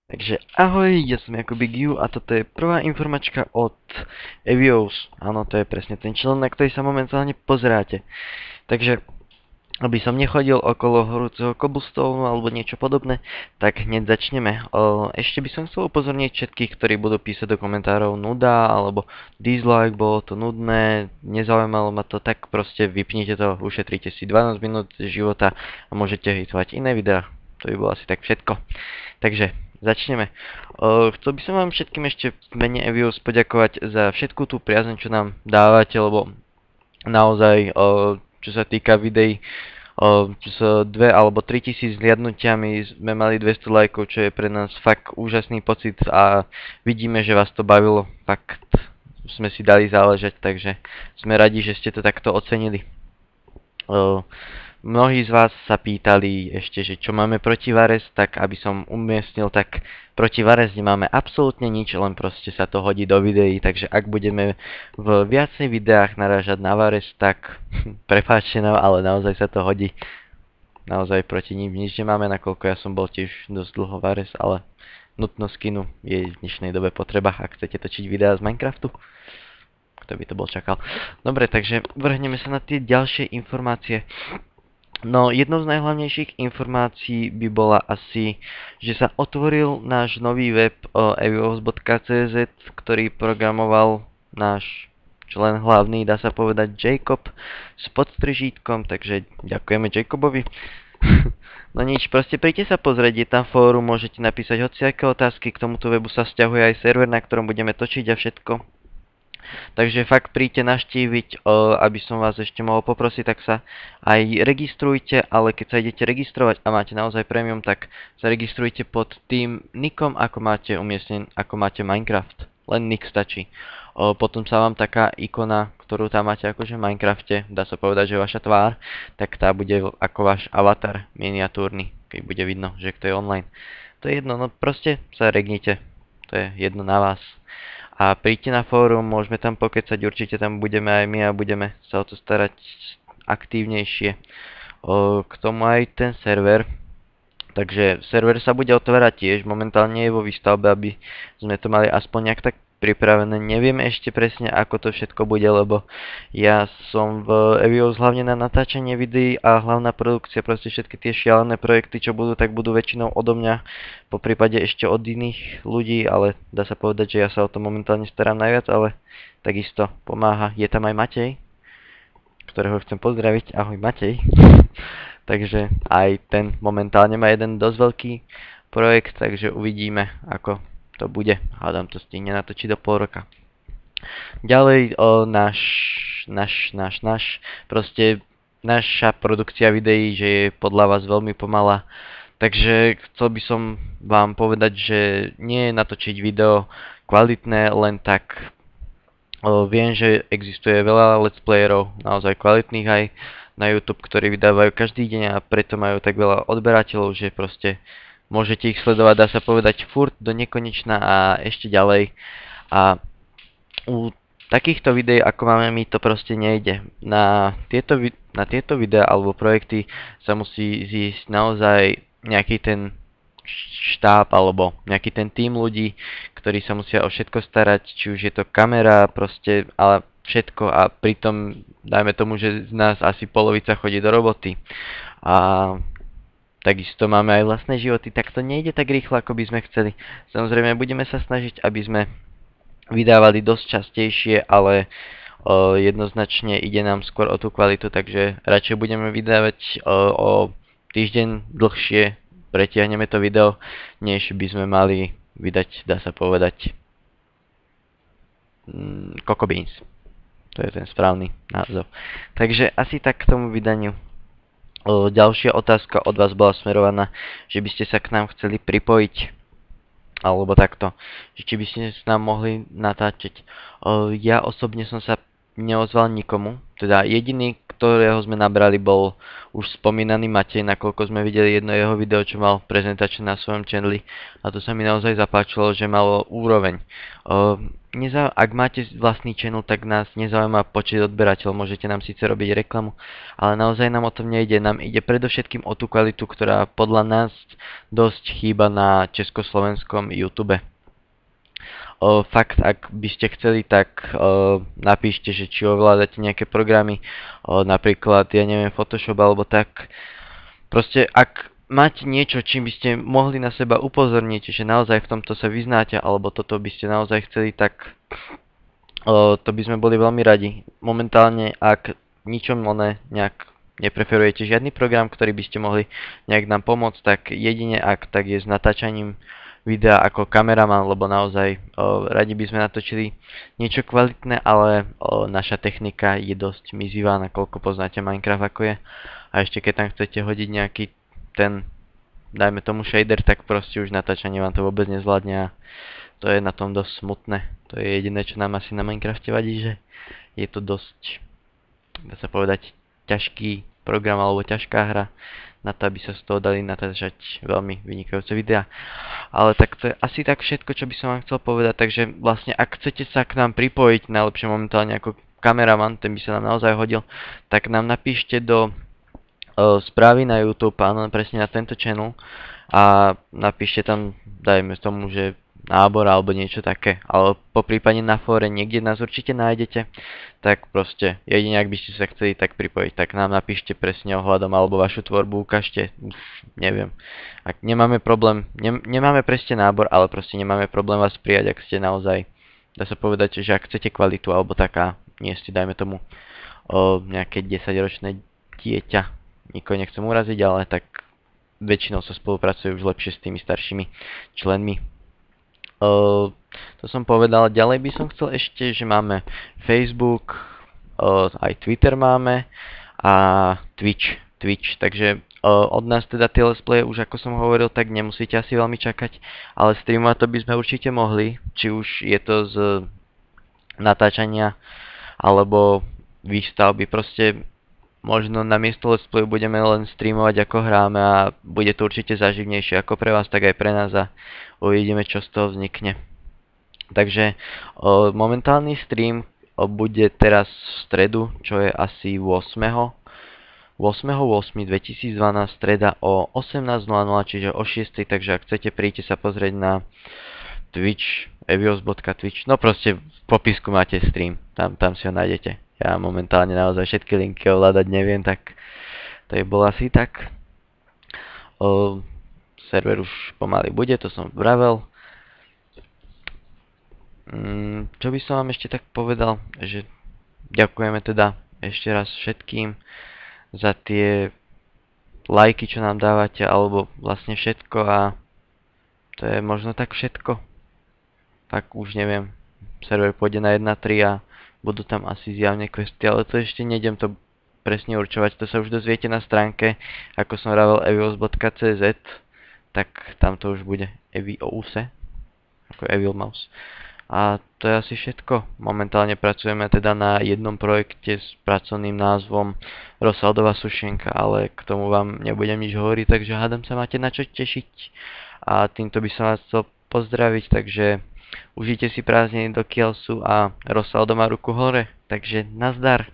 Takže ahoj, ja som Jakubik Ju a toto je prvá informačka od Evios. Áno, to je presne ten člen, na ktorý sa momentálne pozeráte. Takže, aby som nechodil okolo horúceho cobblestone alebo niečo podobné, tak hneď začneme. Ešte by som chcel upozorniť všetkých, ktorí budú písať do komentárov nuda alebo dislike, bolo to nudné, nezaujímalo ma to, tak proste vypnite to, ušetríte si 12 minút života a môžete hitovať iné videá. To by bolo asi tak všetko. Takže, začneme. Chcel by som vám všetkým ešte v mene Evios poďakovať za všetku tú priazeň, čo nám dávate, lebo naozaj, čo sa týka videí, čo sa 2 alebo 3 tisíc zliadnutiami sme mali 200 lajkov, čo je pre nás fakt úžasný pocit a vidíme, že vás to bavilo. Fakt sme si dali záležať, takže sme radi, že ste to takto ocenili. Mnohí z vás sa pýtali ešte, že čo máme proti Vares, tak aby som umiestnil, tak proti Vares nemáme absolútne nič, len proste sa to hodí do videí, takže ak budeme v viacej videách narážať na Vares, tak prepáčte nám, ale naozaj sa to hodí. Naozaj proti ním nič nemáme, nakoľko ja som bol tiež dosť dlho Vares, ale nutnosť skinu je v dnešnej dobe potreba, ak chcete točiť videá z Minecraftu. Kto by to bol čakal. Dobre, takže vrhneme sa na tie ďalšie informácie. No, jednou z najhlavnejších informácií by bola asi, že sa otvoril náš nový web evios.cz, ktorý programoval náš člen hlavný, dá sa povedať Jacob, s podstržítkom, takže ďakujeme Jacobovi. No nič, proste príďte sa pozrieť, je tam fórum, môžete napísať hociaké otázky, k tomuto webu sa vzťahuje aj server, na ktorom budeme točiť a všetko. Takže fakt príďte navštíviť, aby som vás ešte mohol poprosiť, tak sa aj registrujte, ale keď sa idete registrovať a máte naozaj premium, tak sa registrujte pod tým nickom, ako máte Minecraft. Len nick stačí. Potom sa vám taká ikona, ktorú tam máte akože v Minecrafte, dá sa povedať, že vaša tvár, tak tá bude ako váš avatar miniatúrny, keď bude vidno, že kto je online. To je jedno, no proste sa regnite, to je jedno na vás. A príďte na fórum, môžeme tam pokecať, určite tam budeme aj my a budeme sa o to starať aktívnejšie. K tomu aj ten server. Takže server sa bude otvárať tiež, momentálne je vo výstavbe, aby sme to mali aspoň nejak tak pripravené. Neviem ešte presne, ako to všetko bude, lebo ja som v Evios hlavne na natáčanie videí a hlavná produkcia, proste všetky tie šialené projekty, čo budú, tak budú väčšinou odo mňa, po prípade ešte od iných ľudí, ale dá sa povedať, že ja sa o to momentálne starám najviac, ale takisto pomáha. Je tam aj Matej, ktorého chcem pozdraviť. Ahoj Matej. Takže aj ten momentálne má jeden dosť veľký projekt, takže uvidíme, ako to bude. Hádam to stihne natočiť do pol roka. Ďalej proste naša produkcia videí, že je podľa vás veľmi pomalá. Takže chcel by som vám povedať, že nie je natočiť video kvalitné len tak. Viem, že existuje veľa let's playerov, naozaj kvalitných aj na YouTube, ktorí vydávajú každý deň a preto majú tak veľa odberateľov, že proste môžete ich sledovať, dá sa povedať, furt do nekonečna a ešte ďalej. A u takýchto videí, ako máme my, to proste nejde. Na tieto videá alebo projekty sa musí zísť naozaj nejaký ten štáb alebo nejaký ten tím ľudí, ktorí sa musia o všetko starať, či už je to kamera, proste, ale všetko a pritom dajme tomu, že z nás asi polovica chodí do roboty a takisto máme aj vlastné životy, tak to nejde tak rýchlo, ako by sme chceli. Samozrejme, budeme sa snažiť, aby sme vydávali dosť častejšie, ale jednoznačne ide nám skôr o tú kvalitu, takže radšej budeme vydávať o týždeň dlhšie, pretiahneme to video, než by sme mali vydať, dá sa povedať, Coco Beans. To je ten správny názov. Takže asi tak k tomu vydaniu. Ďalšia otázka od vás bola smerovaná, že by ste sa k nám chceli pripojiť. Alebo takto, že či by ste s nám mohli natáčať. Ja osobne som sa neozval nikomu. Teda jediný, ktorého sme nabrali, bol už spomínaný Matej, nakoľko sme videli jedno jeho video, čo mal prezentačné na svojom channeli. A to sa mi naozaj zapáčilo, že malo úroveň. ak máte vlastný channel, tak nás nezaujíma počet odberateľov, môžete nám síce robiť reklamu, ale naozaj nám o tom nejde. Nám ide predovšetkým o tú kvalitu, ktorá podľa nás dosť chýba na československom YouTube. Fakt, ak by ste chceli, tak napíšte, že či ovládate nejaké programy, napríklad, ja neviem, Photoshop alebo tak. Proste, ak máte niečo, čím by ste mohli na seba upozorniť, že naozaj v tomto sa vyznáte, alebo toto by ste naozaj chceli, tak to by sme boli veľmi radi. Momentálne, ak ničom nejak nepreferujete žiadny program, ktorý by ste mohli nejak nám pomôcť, tak jedine ak tak je s natáčaním videa ako kameraman, lebo naozaj radi by sme natočili niečo kvalitné, ale naša technika je dosť mizivá, nakoľko poznáte Minecraft ako je. A ešte keď tam chcete hodiť nejaký ten, dajme tomu shader, tak proste už natáčanie vám to vôbec nezvládne a to je na tom dosť smutné. To je jediné, čo nám asi na Minecrafte vadí, že je to dosť, dá sa povedať, ťažký program alebo ťažká hra na to, aby sa z toho dali natáčať veľmi vynikajúce videá. Ale tak to je asi tak všetko, čo by som vám chcel povedať, takže vlastne ak chcete sa k nám pripojiť, najlepšie momentálne ako kameraman, ten by sa nám naozaj hodil, tak nám napíšte do správy na YouTube, áno, presne na tento channel a napíšte tam, dajme tomu, že nábor alebo niečo také, ale po prípade na fóre niekde nás určite nájdete, tak proste jedine ak by ste sa chceli tak pripojiť, tak nám napíšte presne ohľadom alebo vašu tvorbu ukážte, neviem. Ak nemáme problém, nemáme presne nábor, ale proste nemáme problém vás prijať, ak ste naozaj, dá sa povedať, že ak chcete kvalitu alebo taká, nie ste, dajme tomu, nejaké 10-ročné dieťa, nikoho nechcem uraziť, ale tak väčšinou sa spolupracuje už lepšie s tými staršími členmi. To som povedal. Ďalej by som chcel ešte, že máme Facebook, aj Twitter máme a Twitch, takže od nás teda tie let's play, už ako som hovoril, tak nemusíte asi veľmi čakať, ale streamovať to by sme určite mohli, či už je to z natáčania alebo výstavby, proste možno na miesto let's play budeme len streamovať ako hráme a bude to určite záživnejšie ako pre vás, tak aj pre nás a uvidíme, čo z toho vznikne. Takže momentálny stream bude teraz v stredu, čo je asi 8.8.2012, streda o 18.00, čiže o 6.00, takže ak chcete, príďte sa pozrieť na Twitch, evios.twitch, no proste v popisku máte stream, tam si ho nájdete. Ja momentálne naozaj všetky linky ovládať neviem, tak to je bolo asi tak. Server už pomaly bude, to som vravel. Čo by som vám ešte tak povedal, že ďakujeme teda ešte raz všetkým za tie lajky, čo nám dávate, alebo vlastne všetko a to je možno tak všetko. Tak už neviem, server pôjde na 1.3 a budú tam asi zjavne questy, ale to ešte nejdem to presne určovať, to sa už dozviete na stránke, ako som vravel evios.cz, tak tam to už bude Eviouse, ako Evil Mouse. A to je asi všetko. Momentálne pracujeme teda na jednom projekte s pracovným názvom Rosaldová sušenka, ale k tomu vám nebudem nič hovoriť, takže hádam sa máte na čo tešiť. A týmto by som vás chcel pozdraviť, takže užite si prázdniny dokiaľ sú a Rosaldo má ruku hore, takže nazdar.